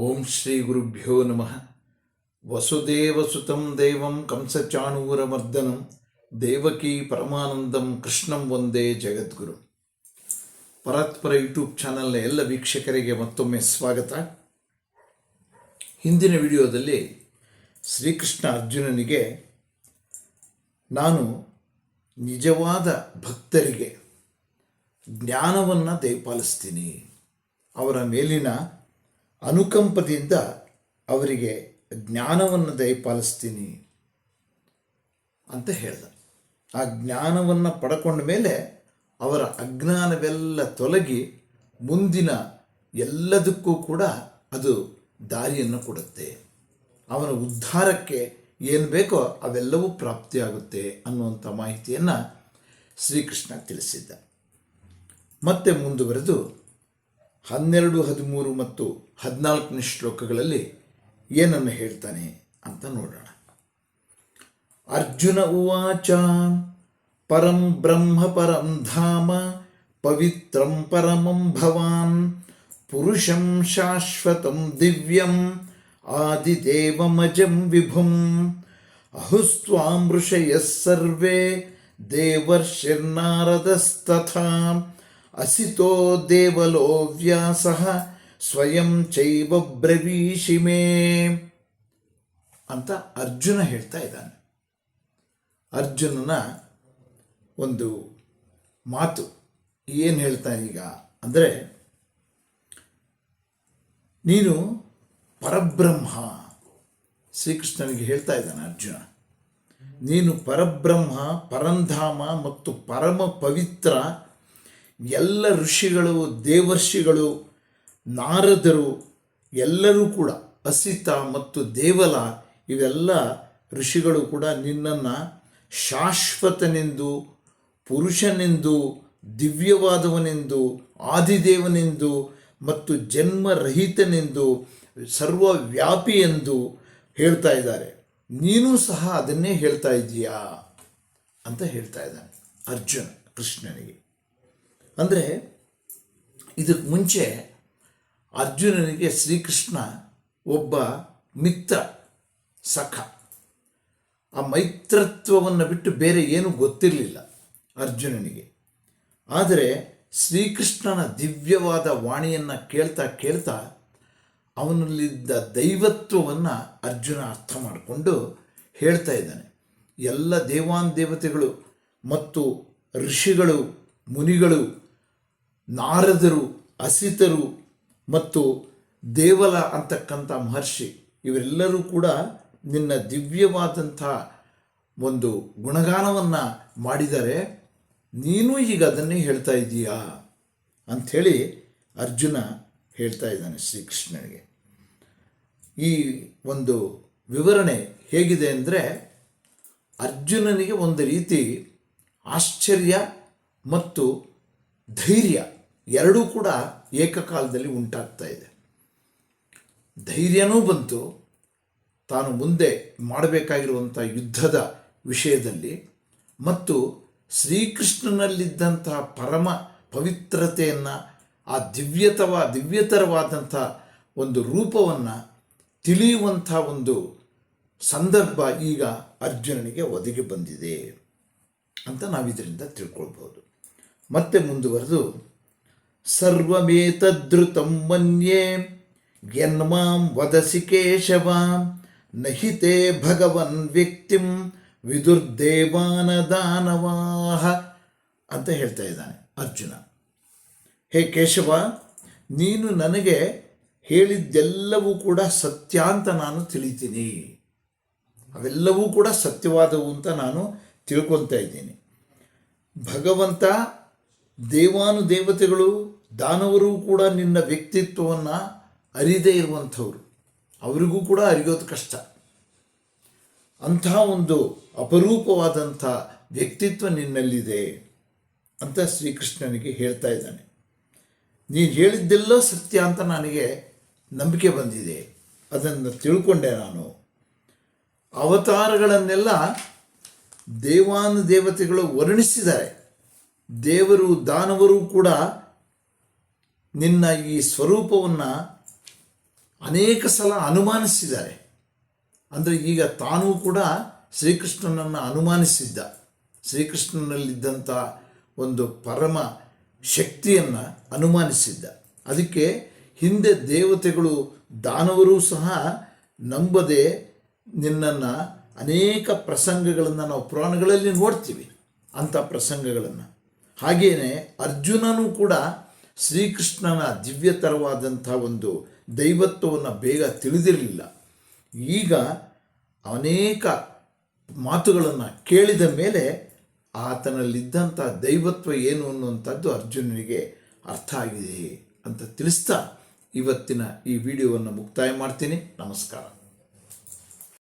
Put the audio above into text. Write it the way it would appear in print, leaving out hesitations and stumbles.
ಓಂ ಶ್ರೀ ಗುರುಭ್ಯೋ ನಮಃ. ವಸುದೇವಸುತಂ ದೇವಂ ಕಂಸಚಾಣೂರಮರ್ದನಂ ದೇವಕೀ ಪರಮಾನಂದಂ ಕೃಷ್ಣಂ ವಂದೇ ಜಗದ್ಗುರು. ಪರಾತ್ಪರ ಯೂಟ್ಯೂಬ್ ಚಾನಲ್ನ ಎಲ್ಲ ವೀಕ್ಷಕರಿಗೆ ಮತ್ತೊಮ್ಮೆ ಸ್ವಾಗತ. ಹಿಂದಿನ ವಿಡಿಯೋದಲ್ಲಿ ಶ್ರೀಕೃಷ್ಣ ಅರ್ಜುನನಿಗೆ ನಾನು ನಿಜವಾದ ಭಕ್ತರಿಗೆ ಜ್ಞಾನವನ್ನು ದಯಪಾಲಿಸ್ತೀನಿ, ಅವರ ಮೇಲಿನ ಅನುಕಂಪದಿಂದ ಅವರಿಗೆ ಜ್ಞಾನವನ್ನು ದಯಪಾಲಿಸ್ತೀನಿ ಅಂತ ಹೇಳ್ದ. ಆ ಜ್ಞಾನವನ್ನು ಪಡ್ಕೊಂಡ ಮೇಲೆ ಅವರ ಅಜ್ಞಾನವೆಲ್ಲ ತೊಲಗಿ ಮುಂದಿನ ಎಲ್ಲದಕ್ಕೂ ಕೂಡ ಅದು ದಾರಿಯನ್ನು ಕೊಡುತ್ತೆ. ಅವನ ಉದ್ಧಾರಕ್ಕೆ ಏನು ಬೇಕೋ ಅವೆಲ್ಲವೂ ಪ್ರಾಪ್ತಿಯಾಗುತ್ತೆ ಅನ್ನುವಂಥ ಮಾಹಿತಿಯನ್ನು ಶ್ರೀಕೃಷ್ಣ ತಿಳಿಸಿದ್ದ. ಮತ್ತೆ ಮುಂದುವರೆದು 12, 13 ಮತ್ತು 14ನೇ ಶ್ಲೋಕಗಳಲ್ಲಿ ಏನನ್ನು ಹೇಳ್ತಾನೆ ಅಂತ ನೋಡೋಣ. ಅರ್ಜುನ ಉವಾಚ ಪರಂ ಬ್ರಹ್ಮ ಪರಂ ಧಾಮ ಪವಿತ್ರಂ ಪರಮಂ ಭವಾನ್ ಪುರುಷಂ ಶಾಶ್ವತಂ ದಿವ್ಯಂ ಆದಿದೇವಮಜಂ ವಿಭುಂ ಅಹುಸ್ತ್ವಾಂ ಋಷಯಃ ಸರ್ವೇ ದೇವರ್ಷಿರ್ನಾರದಸ್ತಥಾ ಅಸಿತೋ ದೇವಲೋ ವ್ಯಾಸಃ ಸ್ವಯಂ ಚೈವ ಬ್ರವೀಷಿ ಮೇ ಅಂತ ಅರ್ಜುನ ಹೇಳ್ತಾ ಇದ್ದಾನೆ. ಅರ್ಜುನನ ಒಂದು ಮಾತು ಏನು ಹೇಳ್ತಾನೆ ಈಗ ಅಂದರೆ, ನೀನು ಪರಬ್ರಹ್ಮ. ಶ್ರೀಕೃಷ್ಣನಿಗೆ ಹೇಳ್ತಾ ಇದ್ದಾನೆ ಅರ್ಜುನ, ನೀನು ಪರಬ್ರಹ್ಮ, ಪರಂಧಾಮ ಮತ್ತು ಪರಮ ಪವಿತ್ರ. ಎಲ್ಲ ಋಷಿಗಳು, ದೇವರ್ಷಿಗಳು, ನಾರದರು ಎಲ್ಲರೂ ಕೂಡ, ಅಸಿತ ಮತ್ತು ದೇವಲ ಇವೆಲ್ಲ ಋಷಿಗಳು ಕೂಡ ನಿನ್ನನ್ನು ಶಾಶ್ವತನೆಂದು, ಪುರುಷನೆಂದು, ದಿವ್ಯವಾದವನೆಂದು, ಆದಿದೇವನೆಂದು ಮತ್ತು ಜನ್ಮರಹಿತನೆಂದು, ಸರ್ವವ್ಯಾಪಿ ಎಂದು ಹೇಳ್ತಾ ಇದ್ದಾರೆ. ನೀನು ಸಹ ಅದನ್ನೇ ಹೇಳ್ತಾ ಇದ್ದೀಯಾ ಅಂತ ಹೇಳ್ತಾ ಇದ್ದಾನೆ ಅರ್ಜುನ ಕೃಷ್ಣನಿಗೆ. ಅಂದರೆ ಇದಕ್ಕೆ ಮುಂಚೆ ಅರ್ಜುನನಿಗೆ ಶ್ರೀಕೃಷ್ಣ ಒಬ್ಬ ಮಿತ್ರ, ಸಖ. ಆ ಮೈತ್ರತ್ವವನ್ನು ಬಿಟ್ಟು ಬೇರೆ ಏನೂ ಗೊತ್ತಿರಲಿಲ್ಲ ಅರ್ಜುನನಿಗೆ. ಆದರೆ ಶ್ರೀಕೃಷ್ಣನ ದಿವ್ಯವಾದ ವಾಣಿಯನ್ನು ಕೇಳ್ತಾ ಕೇಳ್ತಾ ಅವನಲ್ಲಿದ್ದ ದೈವತ್ವವನ್ನು ಅರ್ಜುನ ಅರ್ಥ ಮಾಡಿಕೊಂಡು ಹೇಳ್ತಾ ಇದ್ದಾನೆ. ಎಲ್ಲ ದೇವಾನ್ ದೇವತೆಗಳು ಮತ್ತು ಋಷಿಗಳು, ಮುನಿಗಳು, ನಾರದರು, ಅಸಿತರು ಮತ್ತು ದೇವಲ ಅಂತಕ್ಕಂಥ ಮಹರ್ಷಿ ಇವರೆಲ್ಲರೂ ಕೂಡ ನಿನ್ನ ದಿವ್ಯವಾದಂಥ ಒಂದು ಗುಣಗಾನವನ್ನು ಮಾಡಿದ್ದಾರೆ. ನೀನು ಈಗ ಅದನ್ನೇ ಹೇಳ್ತಾ ಇದ್ದೀಯಾ ಅಂಥೇಳಿ ಅರ್ಜುನ ಹೇಳ್ತಾ ಇದ್ದಾನೆ ಶ್ರೀಕೃಷ್ಣನಿಗೆ. ಈ ಒಂದು ವಿವರಣೆ ಹೇಗಿದೆ ಅಂದರೆ, ಅರ್ಜುನನಿಗೆ ಒಂದು ರೀತಿ ಆಶ್ಚರ್ಯ ಮತ್ತು ಧೈರ್ಯ ಎರಡೂ ಕೂಡ ಏಕಕಾಲದಲ್ಲಿ ಉಂಟಾಗ್ತಾ ಇದೆ. ಧೈರ್ಯನೂ ಬಂತು ತಾನು ಮುಂದೆ ಮಾಡಬೇಕಾಗಿರುವಂಥ ಯುದ್ಧದ ವಿಷಯದಲ್ಲಿ, ಮತ್ತು ಶ್ರೀಕೃಷ್ಣನಲ್ಲಿದ್ದಂತಹ ಪರಮ ಪವಿತ್ರತೆಯನ್ನು, ಆ ದಿವ್ಯತರವಾದಂಥ ಒಂದು ರೂಪವನ್ನು ತಿಳಿಯುವಂಥ ಒಂದು ಸಂದರ್ಭ ಈಗ ಅರ್ಜುನನಿಗೆ ಒದಗಿ ಬಂದಿದೆ ಅಂತ ನಾವಿದರಿಂದ ತಿಳ್ಕೊಳ್ಬೋದು. ಮತ್ತೆ ಮುಂದುವರೆದು, ಸರ್ವಮೇತದ್ರುತಂ ಮನ್ಯೇ ಯನ್ಮಾಂ ವದಸಿ ಕೇಶವ ನಹಿತೇ ಭಗವನ್ ವ್ಯಕ್ತಿಂ ವಿದುರ್ದೇವಾನ ದಾನವಾಹ ಅಂತ ಹೇಳ್ತಾ ಇದ್ದಾನೆ ಅರ್ಜುನ. ಹೇ ಕೇಶವ, ನೀನು ನನಗೆ ಹೇಳಿದ್ದೆಲ್ಲವೂ ಕೂಡ ಸತ್ಯ ಅಂತ ನಾನು ತಿಳಿತೀನಿ. ಅವೆಲ್ಲವೂ ಕೂಡ ಸತ್ಯವಾದವು ಅಂತ ನಾನು ತಿಳ್ಕೊತಾ ಇದ್ದೀನಿ. ಭಗವಂತ, ದೇವಾನುದೇವತೆಗಳು, ದಾನವರು ಕೂಡ ನಿನ್ನ ವ್ಯಕ್ತಿತ್ವವನ್ನು ಅರಿದೇ ಇರುವಂಥವ್ರು. ಅವರಿಗೂ ಕೂಡ ಅರಿಯೋದು ಕಷ್ಟ. ಅಂತಹ ಒಂದು ಅಪರೂಪವಾದಂಥ ವ್ಯಕ್ತಿತ್ವ ನಿನ್ನಲ್ಲಿದೆ ಅಂತ ಶ್ರೀಕೃಷ್ಣನಿಗೆ ಹೇಳ್ತಾ ಇದ್ದಾನೆ. ನೀನು ಹೇಳಿದ್ದೆಲ್ಲ ಸತ್ಯ ಅಂತ ನನಗೆ ನಂಬಿಕೆ ಬಂದಿದೆ, ಅದನ್ನು ತಿಳ್ಕೊಂಡೆ. ನಾನು ಅವತಾರಗಳನ್ನೆಲ್ಲ ದೇವಾನುದೇವತೆಗಳು ವರ್ಣಿಸಿದ್ದಾರೆ. ದೇವರು, ದಾನವರು ಕೂಡ ನಿನ್ನ ಈ ಸ್ವರೂಪವನ್ನು ಅನೇಕ ಸಲ ಅನುಮಾನಿಸಿದ್ದಾರೆ. ಅಂದರೆ ಈಗ ತಾನೂ ಕೂಡ ಶ್ರೀಕೃಷ್ಣನನ್ನು ಅನುಮಾನಿಸಿದ್ದ, ಶ್ರೀಕೃಷ್ಣನಲ್ಲಿದ್ದಂಥ ಒಂದು ಪರಮ ಶಕ್ತಿಯನ್ನು ಅನುಮಾನಿಸಿದ್ದ. ಅದಕ್ಕೆ ಹಿಂದೆ ದೇವತೆಗಳು ದಾನವರೂ ಸಹ ನಂಬದೆ ನಿನ್ನನ್ನು ಅನೇಕ ಪ್ರಸಂಗಗಳನ್ನು ನಾವು ಪುರಾಣಗಳಲ್ಲಿ ನೋಡ್ತೀವಿ, ಅಂಥ ಪ್ರಸಂಗಗಳನ್ನು. ಹಾಗೆಯೇ ಅರ್ಜುನನೂ ಕೂಡ ಶ್ರೀಕೃಷ್ಣನ ದಿವ್ಯತರವಾದಂಥ ಒಂದು ದೈವತ್ವವನ್ನು ಬೇಗ ತಿಳಿದಿರಲಿಲ್ಲ. ಈಗ ಅನೇಕ ಮಾತುಗಳನ್ನು ಕೇಳಿದ ಮೇಲೆ ಆತನಲ್ಲಿದ್ದಂಥ ದೈವತ್ವ ಏನು ಅನ್ನುವಂಥದ್ದು ಅರ್ಜುನನಿಗೆ ಅರ್ಥ ಆಗಿದೆ ಅಂತ ತಿಳಿಸ್ತಾ ಇವತ್ತಿನ ಈ ವಿಡಿಯೋವನ್ನು ಮುಕ್ತಾಯ ಮಾಡ್ತೀನಿ. ನಮಸ್ಕಾರ.